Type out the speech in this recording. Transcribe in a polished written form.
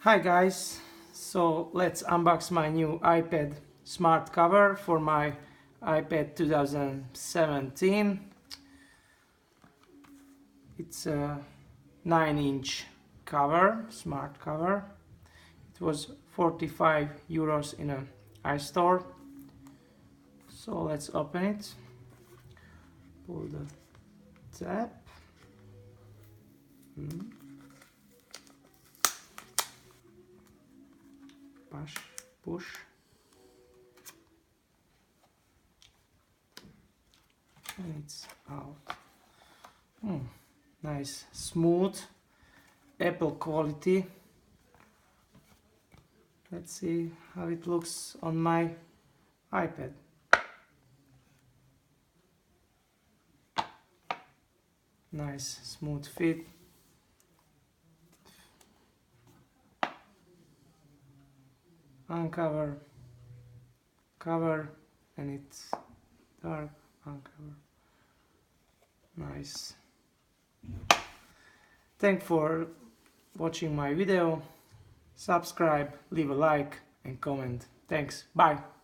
Hi guys, so let's unbox my new iPad smart cover for my iPad 2017. It's a 9-inch cover, smart cover. It was 45 euros in an iStore. So let's open it. Pull the tab. Push. And it's out. Nice, smooth, Apple quality. Let's see how it looks on my iPad. Nice, smooth fit. Uncover, cover, and it's dark, uncover. Nice. Thanks for watching my video. Subscribe, leave a like and comment. Thanks. Bye.